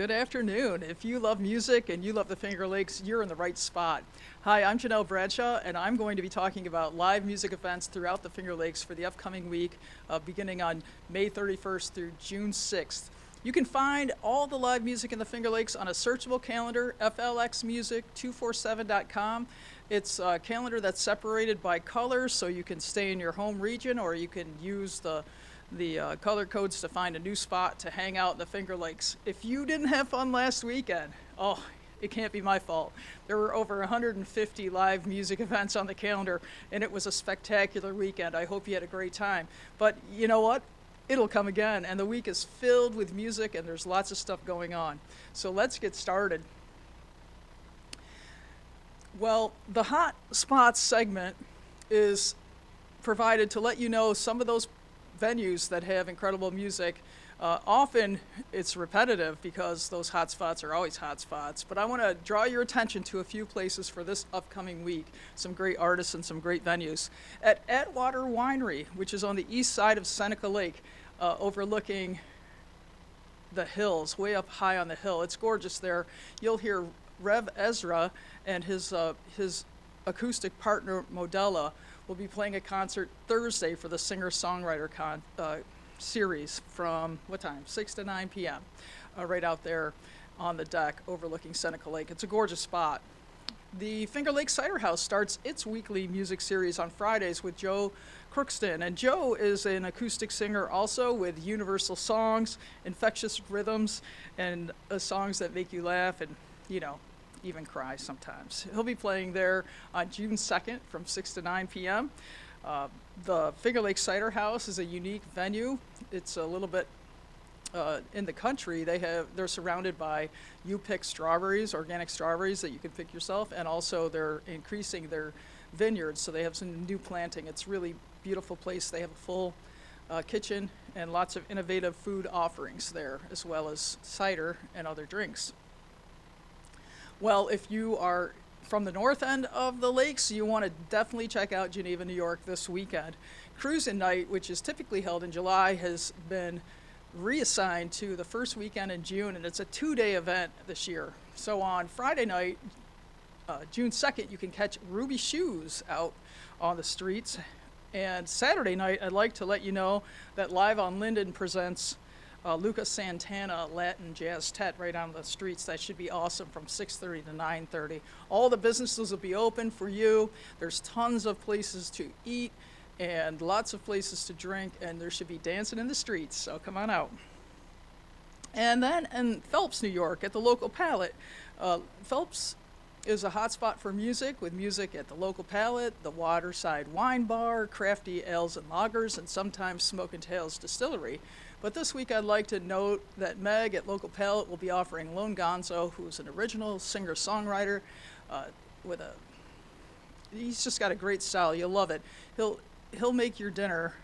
Good afternoon. If you love music and you love the Finger Lakes, you're in the right spot. Hi, I'm Janelle Bradshaw, and I'm going to be talking about live music events throughout the Finger Lakes for the upcoming week, beginning on May 31st through June 6th. You can find all the live music in the Finger Lakes on a searchable calendar, FLXmusic247.com. It's a calendar that's separated by colors, so you can stay in your home region, or you can use the color codes to find a new spot to hang out in the Finger Lakes. If you didn't have fun last weekend, it can't be my fault. There were over 150 live music events on the calendar, and it was a spectacular weekend. I hope you had a great time. But you know what? It'll come again, and the week is filled with music, and there's lots of stuff going on. So let's get started. Well, the Hot Spots segment is provided to let you know some of those venues that have incredible music. Often it's repetitive because those hot spots are always hot spots, but I want to draw your attention to a few places for this upcoming week, some great artists and some great venues. At Atwater Winery, which is on the east side of Seneca Lake, overlooking the hills, way up high on the hill. It's gorgeous there. You'll hear Rev Ezra and his acoustic partner Modella will be playing a concert Thursday for the singer-songwriter series from, 6 to 9 p.m. Right out there on the deck overlooking Seneca Lake. It's a gorgeous spot. The Finger Lakes Cider House starts its weekly music series on Fridays with Joe Crookston. And Joe is an acoustic singer also with universal songs, infectious rhythms, and songs that make you laugh and, even cry sometimes. He'll be playing there on June 2nd from 6 to 9 p.m. The Finger Lakes Cider House is a unique venue. It's a little bit in the country. They're surrounded by you-pick strawberries, organic strawberries that you can pick yourself, and also they're increasing their vineyards, so they have some new planting. It's a really beautiful place. They have a full kitchen and lots of innovative food offerings there, as well as cider and other drinks. Well, if you are from the north end of the lakes, you want to definitely check out Geneva, New York this weekend. Cruisin Night, which is typically held in July, has been reassigned to the first weekend in June, and it's a 2-day event this year. So on Friday night, June 2nd, you can catch Ruby Shoes out on the streets. And Saturday night, I'd like to let you know that Live on Linden presents Lucas Santana Latin Jazz Tet right on the streets. That should be awesome from 6:30 to 9:30. All the businesses will be open for you. There's tons of places to eat and lots of places to drink, and there should be dancing in the streets, so come on out. And then in Phelps, New York, at the local Palate, Phelps is a hotspot for music, with music at the local Palate, the Waterside Wine Bar, Crafty Ales and Lagers, and sometimes Smoke and Tales Distillery. But this week I'd like to note that Meg at local Palate will be offering Lone Gonzo, who's an original singer-songwriter he's just got a great style. You'll love it. He'll make your dinner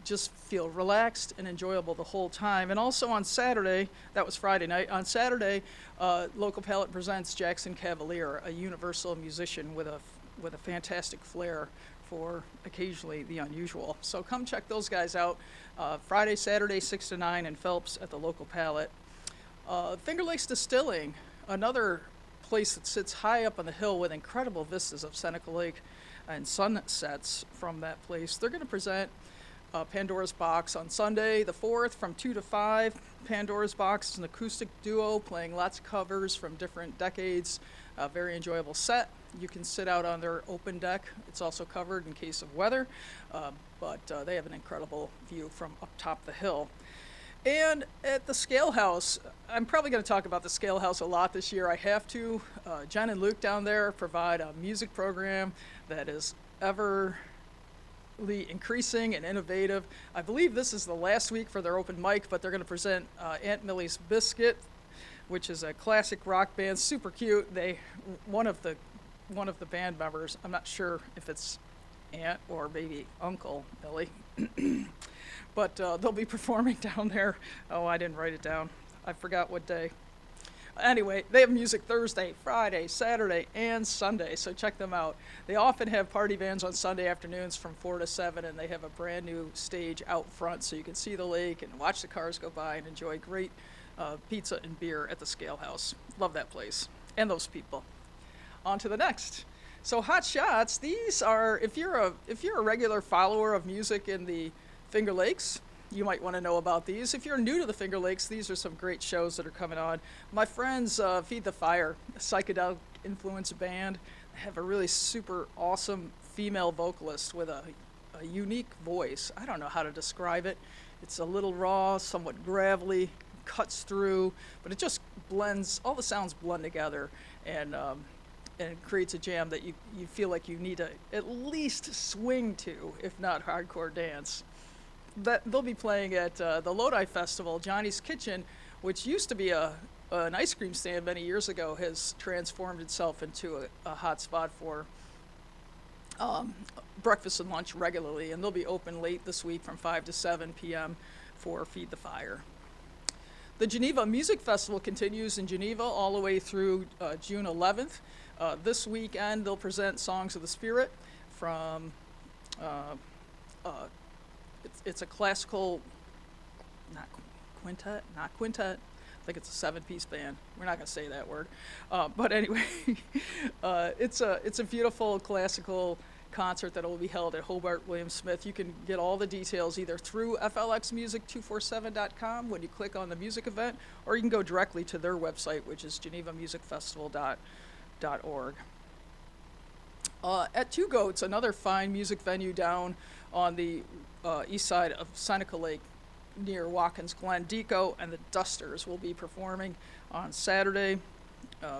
just feel relaxed and enjoyable the whole time. And also on Saturday, that was Friday night, on Saturday, local Palate presents Jackson Cavalier, a universal musician with a fantastic flair for occasionally the unusual. So come check those guys out. Friday, Saturday, 6 to 9 in Phelps at the local Palate. Finger Lakes Distilling, another place that sits high up on the hill with incredible vistas of Seneca Lake and sunsets from that place. They're going to present Pandora's Box on Sunday the 4th from 2 to 5. Pandora's Box is an acoustic duo playing lots of covers from different decades. A very enjoyable set. You can sit out on their open deck. It's also covered in case of weather, but they have an incredible view from up top the hill. And at the Scale House, I'm probably going to talk about the Scale House a lot this year. I have to. Jen and Luke down there provide a music program that is ever increasing and innovative. I believe this is the last week for their open mic, but they're going to present Aunt Millie's Biscuit, which is a classic rock band, super cute. One of the band members, I'm not sure if it's Aunt or maybe Uncle Millie, but they'll be performing down there. Oh, I didn't write it down. I forgot what day. Anyway, they have music Thursday, Friday, Saturday, and Sunday, so check them out. They often have party bands on Sunday afternoons from 4 to 7, and they have a brand new stage out front so you can see the lake and watch the cars go by and enjoy great pizza and beer at the Scale House. Love that place and those people. On to the next. So hot shots. These are, if you're a regular follower of music in the Finger Lakes, you might want to know about these. If you're new to the Finger Lakes, these are some great shows that are coming on. My friends, Feed the Fire, a psychedelic influence band, have a really super awesome female vocalist with a unique voice. I don't know how to describe it. It's a little raw, somewhat gravelly, cuts through, but it just blends, all the sounds blend together, and it creates a jam that you feel like you need to at least swing to, if not hardcore dance. They'll be playing at the Lodi Festival. Johnny's Kitchen, which used to be an ice cream stand many years ago, has transformed itself into a hot spot for breakfast and lunch regularly, and they'll be open late this week from 5 to 7 p.m. for Feed the Fire. The Geneva Music Festival continues in Geneva all the way through June 11th. This weekend, they'll present Songs of the Spirit from, it's a classical, not quintet. I think it's a 7-piece band. We're not going to say that word. But anyway, it's a beautiful classical concert that will be held at Hobart William Smith. You can get all the details either through flxmusic247.com when you click on the music event, or you can go directly to their website, which is genevamusicfestival.org. At Two Goats, another fine music venue down on the east side of Seneca Lake near Watkins Glen, Deco and The Dusters will be performing on Saturday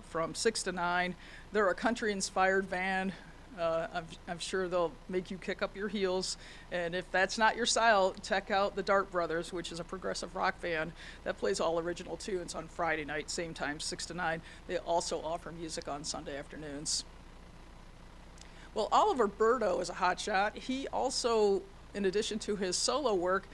from 6 to 9. They're a country-inspired band. I'm sure they'll make you kick up your heels, and if that's not your style, check out the Dart Brothers, which is a progressive rock band that plays all original tunes on Friday night, same time, 6 to 9. They also offer music on Sunday afternoons. Well, Oliver Berto is a hotshot. He also, in addition to his solo work,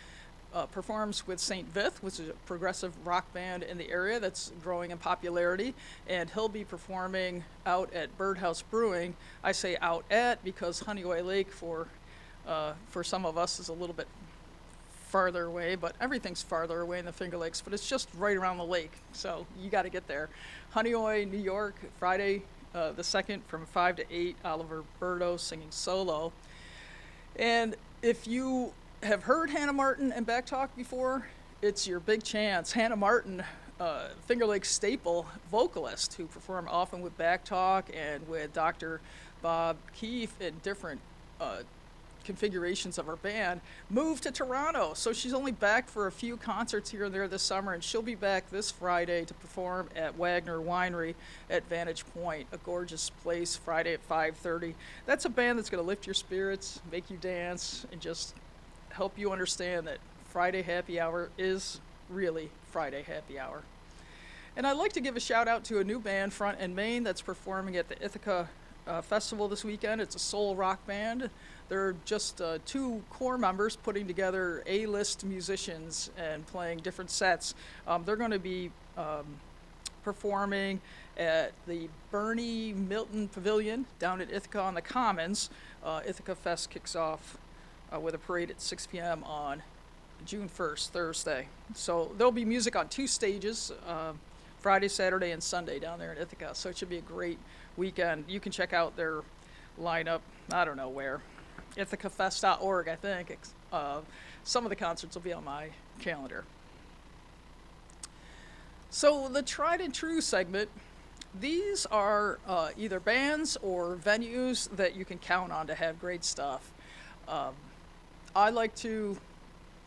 performs with St. Vith, which is a progressive rock band in the area that's growing in popularity, and he'll be performing out at Birdhouse Brewing. I say out at because Honeyway Lake for some of us is a little bit farther away, but everything's farther away in the Finger Lakes, but it's just right around the lake, so you got to get there. Honeyway, New York, Friday the 2nd from 5 to 8, Oliver Berto singing solo. And if you have heard Hannah Martin and Back Talk before, it's your big chance. Hannah Martin, Finger Lakes staple vocalist who performed often with Back Talk and with Dr. Bob Keefe in different configurations of her band, moved to Toronto. So she's only back for a few concerts here and there this summer, and she'll be back this Friday to perform at Wagner Winery at Vantage Point, a gorgeous place, Friday at 5:30. That's a band that's going to lift your spirits, make you dance, and just help you understand that Friday happy hour is really Friday happy hour. And I'd like to give a shout out to a new band, Front and Main, that's performing at the Ithaca Festival this weekend. It's a soul rock band. They're just 2 core members putting together A-list musicians and playing different sets. They're going to be performing at the Bernie Milton Pavilion down at Ithaca on the Commons. Ithaca Fest kicks off with a parade at 6 p.m. on June 1st, Thursday. So there'll be music on 2 stages, Friday, Saturday, and Sunday down there in Ithaca. So it should be a great weekend. You can check out their lineup, I don't know where, ithacafest.org, I think. Some of the concerts will be on my calendar. So the Tried and True segment, these are either bands or venues that you can count on to have great stuff. I like to,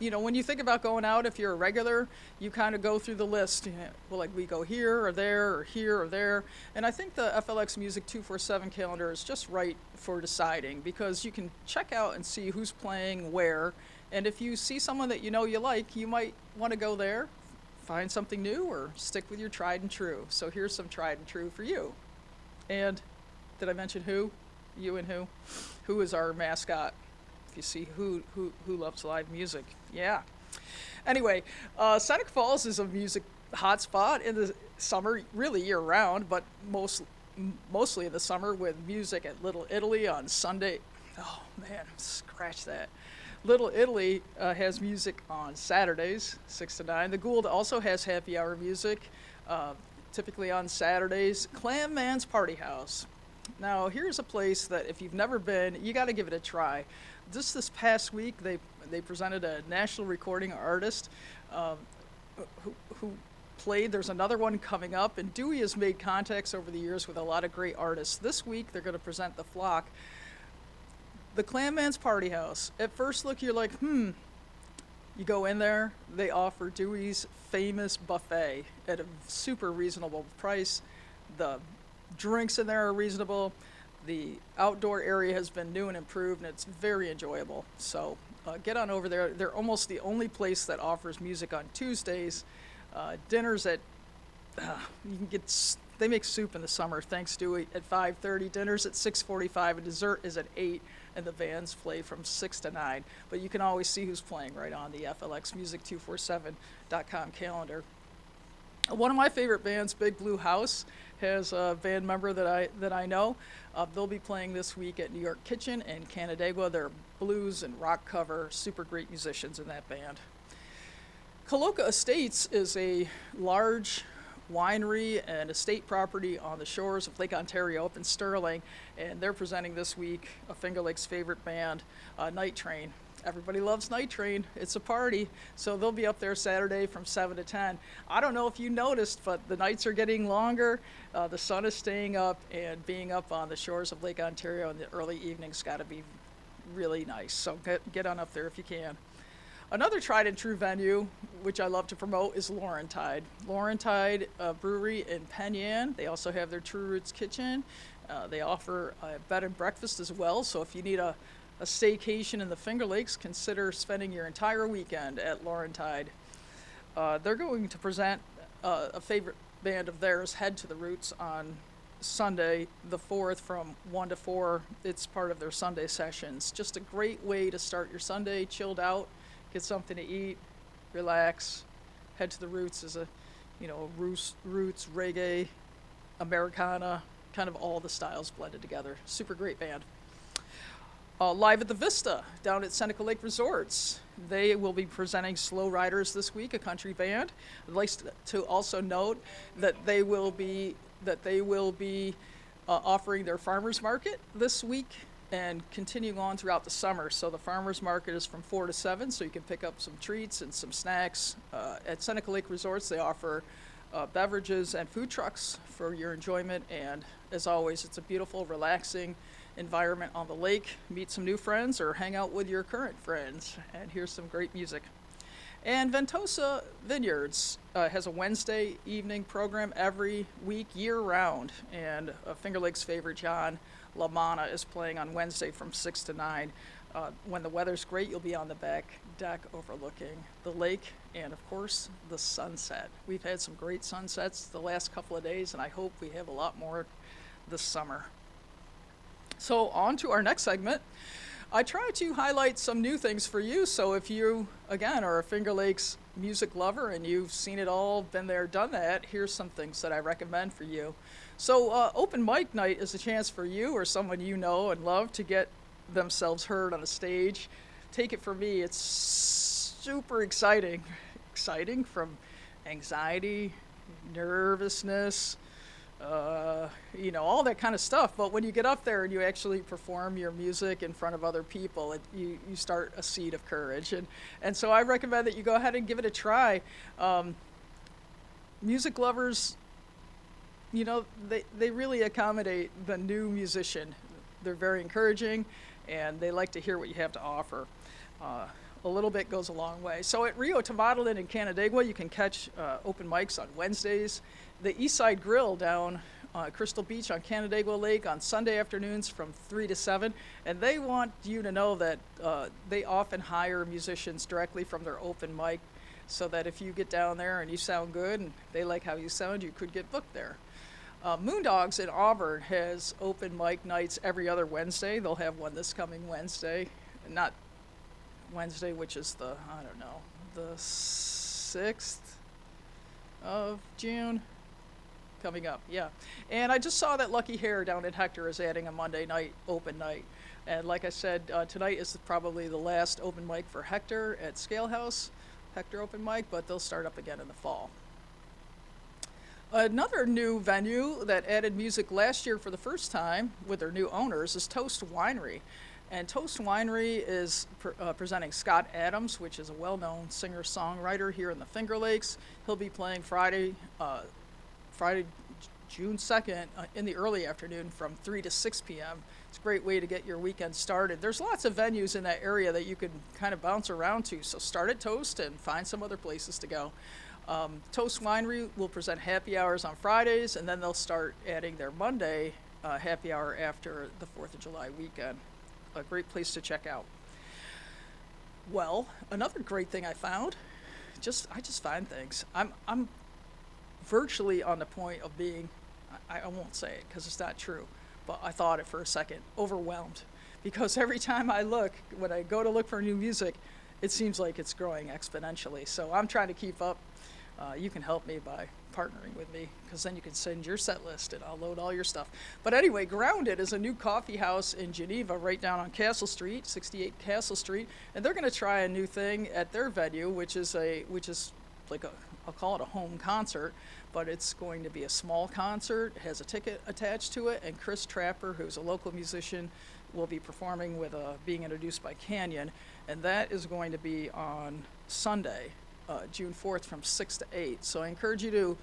when you think about going out, if you're a regular, you kind of go through the list. Well, like we go here or there. And I think the FLX Music 247 calendar is just right for deciding, because you can check out and see who's playing where. And if you see someone that you like, you might want to go there, find something new, or stick with your tried and true. So here's some tried and true for you. And did I mention who? You and who? Who is our mascot? If you see who loves live music. Yeah. Anyway, Seneca Falls is a music hotspot in the summer, really year-round, but mostly in the summer, with music at Little Italy on Sunday. Oh, man, scratch that. Little Italy has music on Saturdays, 6 to 9. The Gould also has happy hour music, uh, typically on Saturdays. Clam Man's Party House. Now, here's a place that if you've never been, you got to give it a try. Just this past week, they presented a national recording artist um, who played. There's another one coming up, and Dewey has made contacts over the years with a lot of great artists. This week, they're going to present The Flock. The Clam Man's Party House. At first look, you're like, You go in there, they offer Dewey's famous buffet at a super reasonable price. The drinks in there are reasonable. The outdoor area has been new and improved, and it's very enjoyable. So get on over there. They're almost the only place that offers music on Tuesdays. Dinners at you can get. They make soup in the summer. Thanks, Dewey. At 5:30. Dinners at 6:45, and dessert is at 8. And the bands play from 6 to 9. But you can always see who's playing right on the FLX Music247.com calendar. One of my favorite bands, Big Blue House, has a band member that I know. They'll be playing this week at New York Kitchen and Canandaigua. They're blues and rock cover, super great musicians in that band. Coloca Estates is a large winery and estate property on the shores of Lake Ontario up in Sterling, and they're presenting this week a Finger Lakes favorite band, Night Train. Everybody loves Night Train. It's a party, so they'll be up there Saturday from 7 to 10. I don't know if you noticed, but the nights are getting longer. The sun is staying up, and being up on the shores of Lake Ontario in the early evenings got to be really nice. So get on up there if you can. Another tried and true venue, which I love to promote, is Laurentide. Laurentide Brewery in Penn Yan. They also have their True Roots Kitchen. They offer a bed and breakfast as well. So if you need a staycation in the Finger Lakes, consider spending your entire weekend at Laurentide. They're going to present a favorite band of theirs, Head to the Roots, on Sunday the 4th from 1 to 4. It's part of their Sunday sessions. Just a great way to start your Sunday, chilled out. Get something to eat, relax. Head to the Roots is a roots, reggae, Americana, kind of all the styles blended together. Super great band. Live at the Vista down at Seneca Lake Resorts. They will be presenting Slow Riders this week, a country band. I'd like to also note that they will be offering their farmers market this week and continuing on throughout the summer. So the farmers market is from 4 to 7, so you can pick up some treats and some snacks. At Seneca Lake Resorts, they offer beverages and food trucks for your enjoyment, and as always, it's a beautiful, relaxing environment on the lake. Meet some new friends or hang out with your current friends and hear some great music. And Ventosa Vineyards has a Wednesday evening program every week, year-round, and Finger Lakes' favorite, John LaManna, is playing on Wednesday from 6 to 9. When the weather's great, you'll be on the back deck overlooking the lake and, of course, the sunset. We've had some great sunsets the last couple of days, and I hope we have a lot more this summer. So on to our next segment. I try to highlight some new things for you, so if you, again, are a Finger Lakes music lover and you've seen it all, been there, done that, here's some things that I recommend for you. So open mic night is a chance for you or someone you know and love to get themselves heard on the stage. Take it from me, it's super exciting. Exciting from anxiety, nervousness, all that kind of stuff. But when you get up there and you actually perform your music in front of other people, you start a seed of courage. And so I recommend that you go ahead and give it a try. Music lovers, they really accommodate the new musician. They're very encouraging, and they like to hear what you have to offer. A little bit goes a long way. So at Rio Tomatolin in Canandaigua, you can catch open mics on Wednesdays. The Eastside Grill down Crystal Beach on Canandaigua Lake on Sunday afternoons from 3 to 7. And they want you to know that they often hire musicians directly from their open mic, so that if you get down there and you sound good and they like how you sound, you could get booked there. Moondogs in Auburn has open mic nights every other Wednesday. They'll have one this coming Wednesday. Not Wednesday, which is the 6th of June. Coming up, yeah. And I just saw that Lucky Hair down in Hector is adding a Monday night open night. And like I said, tonight is probably the last open mic for Hector at Scale House, Hector open mic, but they'll start up again in the fall. Another new venue that added music last year for the first time with their new owners is Toast Winery. And Toast Winery is presenting Scott Adams, which is a well-known singer-songwriter here in the Finger Lakes. He'll be playing Friday, June 2nd in the early afternoon from 3 to 6 p.m. It's a great way to get your weekend started. There's lots of venues in that area that you can kind of bounce around to, so start at Toast and find some other places to go. Toast Winery will present happy hours on Fridays, and then they'll start adding their Monday happy hour after the 4th of July weekend. A great place to check out. Well, another great thing I found, I just find things. I'm virtually on the point of being, I won't say it because it's not true, but I thought it for a second, overwhelmed. Because every time when I go to look for new music, it seems like it's growing exponentially. So I'm trying to keep up. You can help me by partnering with me, because then you can send your set list and I'll load all your stuff. But anyway, Grounded is a new coffee house in Geneva right down on Castle Street, 68 Castle Street, and they're going to try a new thing at their venue, which is like I'll call it a home concert, but it's going to be a small concert. It has a ticket attached to it, and Chris Trapper, who's a local musician, will be performing with being introduced by Canyon, and that is going to be on Sunday, June 4th from 6 to 8. So I encourage you to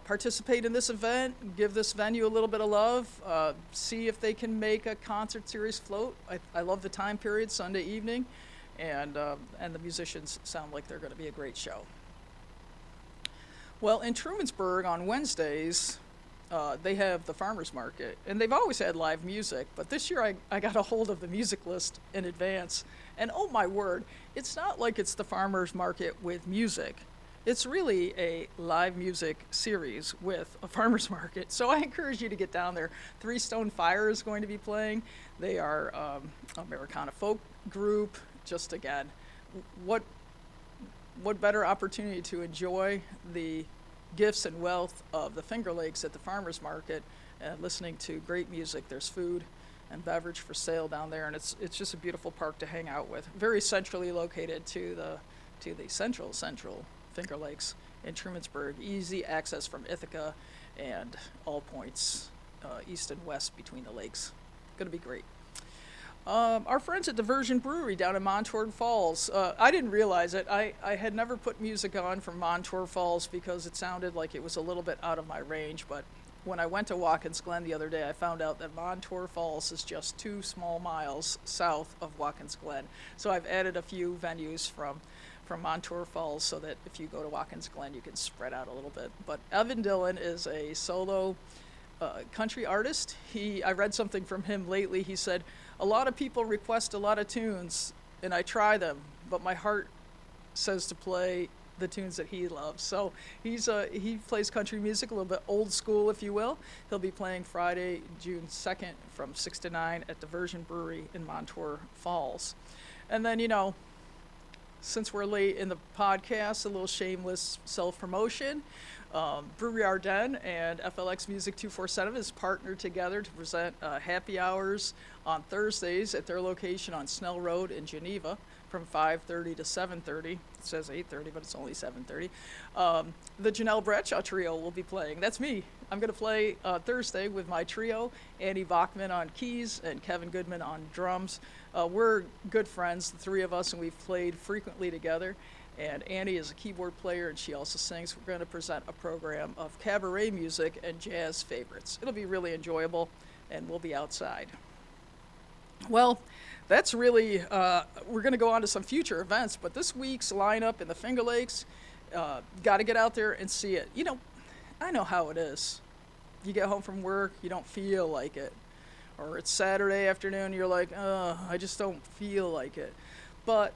participate in this event, give this venue a little bit of love, see if they can make a concert series float. I love the time period, Sunday evening, and the musicians sound like they're going to be a great show. Well, in Trumansburg on Wednesdays, they have the farmers market, and they've always had live music, but this year I got a hold of the music list in advance, and oh my word, it's not like it's the farmers market with music. It's really a live music series with a farmers market, so I encourage you to get down there. Three Stone Fire is going to be playing. They are Americana folk group. Just again, what better opportunity to enjoy the gifts and wealth of the Finger Lakes at the farmers market and listening to great music. There's food and beverage for sale down there, and it's just a beautiful park to hang out with. Very centrally located to the central Finger Lakes in Trumansburg. Easy access from Ithaca and all points east and west between the lakes. Going to be great. Our friends at Diversion Brewery down in Montour Falls, I didn't realize it. I had never put music on from Montour Falls because it sounded like it was a little bit out of my range, but when I went to Watkins Glen the other day, I found out that Montour Falls is just 2 small miles south of Watkins Glen. So I've added a few venues from Montour Falls so that if you go to Watkins Glen, you can spread out a little bit. But Evan Dillon is a solo country artist. I read something from him lately. He said, a lot of people request a lot of tunes, and I try them, but my heart says to play the tunes that he loves. So he plays country music, a little bit old school, if you will. He'll be playing Friday, June 2nd from 6 to 9 at Diversion Brewery in Montour Falls. And then, since we're late in the podcast, a little shameless self-promotion. Brewery Ardennes and FLX Music 247 is partnered together to present happy hours on Thursdays at their location on Snell Road in Geneva from 5:30 to 7:30. It says 8:30, but it's only 7:30. The Janelle Bradshaw Trio will be playing. That's me. I'm going to play Thursday with my trio, Andy Bachman on keys and Kevin Goodman on drums. We're good friends, the three of us, and we've played frequently together. And Annie is a keyboard player, and she also sings. We're going to present a program of cabaret music and jazz favorites. It'll be really enjoyable, and we'll be outside. Well, that's really, we're going to go on to some future events, but this week's lineup in the Finger Lakes, got to get out there and see it. I know how it is. You get home from work, you don't feel like it. Or it's Saturday afternoon, you're like, I just don't feel like it. But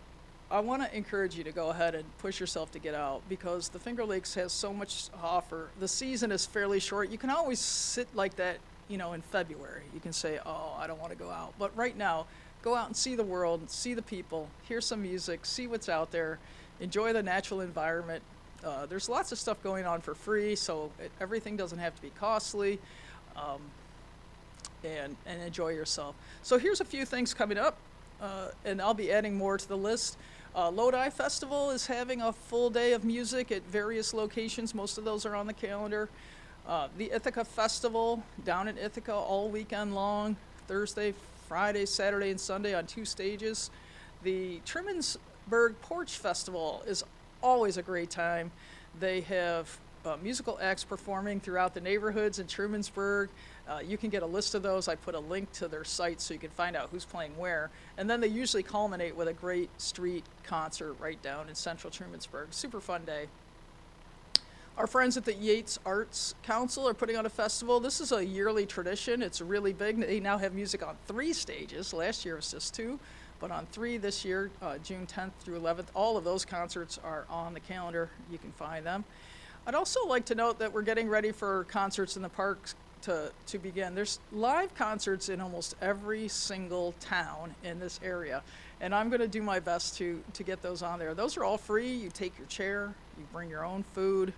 I want to encourage you to go ahead and push yourself to get out, because the Finger Lakes has so much to offer. The season is fairly short. You can always sit like that, in February. You can say, I don't want to go out. But right now, go out and see the world, see the people, hear some music, see what's out there, enjoy the natural environment. There's lots of stuff going on for free, so everything doesn't have to be costly. and enjoy yourself. So here's a few things coming up, and I'll be adding more to the list. Lodi Festival is having a full day of music at various locations. Most of those are on the calendar. The Ithaca Festival down in Ithaca all weekend long, Thursday, Friday, Saturday, and Sunday on 2 stages. The Trumansburg Porch Festival is always a great time. They have musical acts performing throughout the neighborhoods in Trumansburg. You can get a list of those. I put a link to their site so you can find out who's playing where. And then they usually culminate with a great street concert right down in central Trumansburg. Super fun day. Our friends at the Yates Arts Council are putting on a festival. This is a yearly tradition. It's really big. They now have music on 3 stages. Last year it was just 2, but on 3 this year, June 10th through 11th. All of those concerts are on the calendar. You can find them. I'd also like to note that we're getting ready for concerts in the parks to begin. There's live concerts in almost every single town in this area, and I'm going to do my best to get those on there. Those are all free. You take your chair, you bring your own food.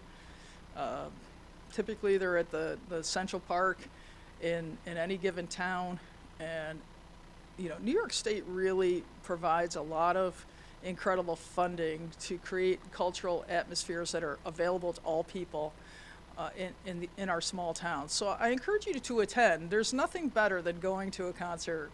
Typically they're at the Central Park in any given town, and New York State really provides a lot of incredible funding to create cultural atmospheres that are available to all people in our small towns. So I encourage you to attend. There's nothing better than going to a concert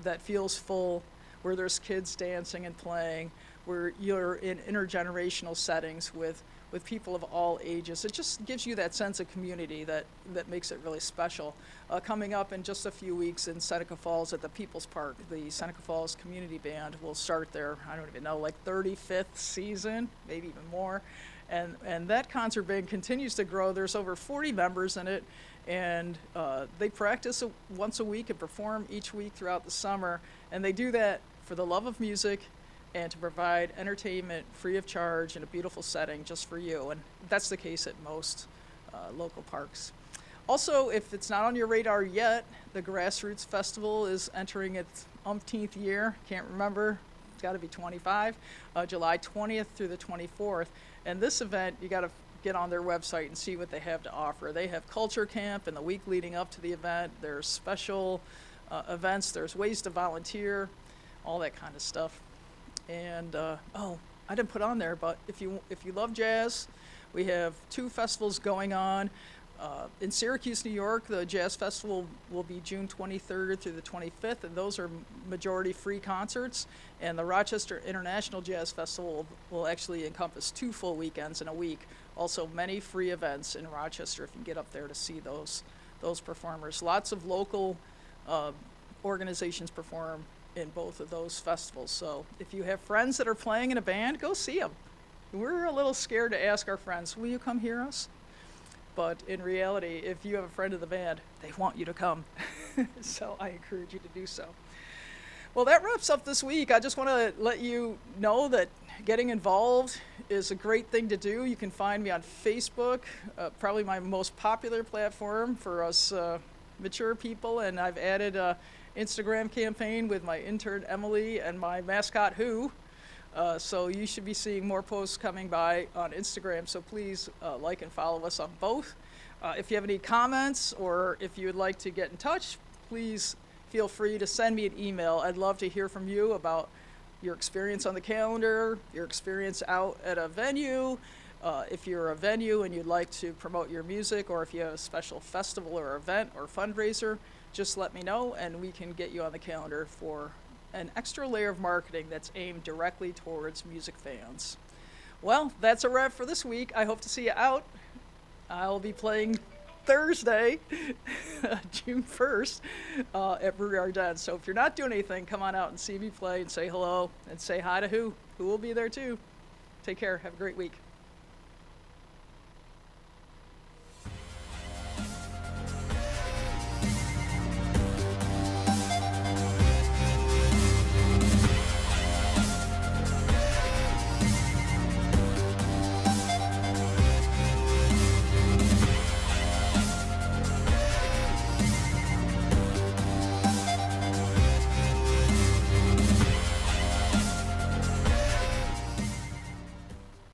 that feels full, where there's kids dancing and playing, where you're in intergenerational settings with people of all ages. It just gives you that sense of community that makes it really special. Coming up in just a few weeks in Seneca Falls at the People's Park, the Seneca Falls Community Band will start their, I don't even know, like 35th season, maybe even more. And that concert band continues to grow. There's over 40 members in it, and they practice once a week and perform each week throughout the summer. And they do that for the love of music and to provide entertainment free of charge in a beautiful setting just for you. And that's the case at most local parks. Also, if it's not on your radar yet, the Grassroots Festival is entering its umpteenth year. Can't remember. It's got to be 25. July 20th through the 24th. And this event, you got to get on their website and see what they have to offer. They have culture camp in the week leading up to the event. There's special events. There's ways to volunteer, all that kind of stuff. And I didn't put on there, but if you love jazz, we have 2 festivals going on. In Syracuse, New York, the Jazz Festival will be June 23rd through the 25th, and those are majority free concerts. And the Rochester International Jazz Festival will actually encompass 2 full weekends in a week. Also, many free events in Rochester if you can get up there to see those performers. Lots of local organizations perform in both of those festivals. So if you have friends that are playing in a band, go see them. We're a little scared to ask our friends, will you come hear us? But in reality, if you have a friend of the band, they want you to come. So I encourage you to do so. Well, that wraps up this week. I just want to let you know that getting involved is a great thing to do. You can find me on Facebook, probably my most popular platform for us mature people, and I've added a Instagram campaign with my intern Emily and my mascot Who. So you should be seeing more posts coming by on Instagram, so please like and follow us on both. If you have any comments or if you would like to get in touch, please feel free to send me an email. I'd love to hear from you about your experience on the calendar, your experience out at a venue, if you're a venue and you'd like to promote your music, or if you have a special festival or event or fundraiser, just let me know and we can get you on the calendar for an extra layer of marketing that's aimed directly towards music fans. Well, that's a wrap for this week. I hope to see you out. I'll be playing Thursday, June 1st, at Brewery Ardennes. So if you're not doing anything, come on out and see me play and say hello and say hi to Who will be there too. Take care. Have a great week.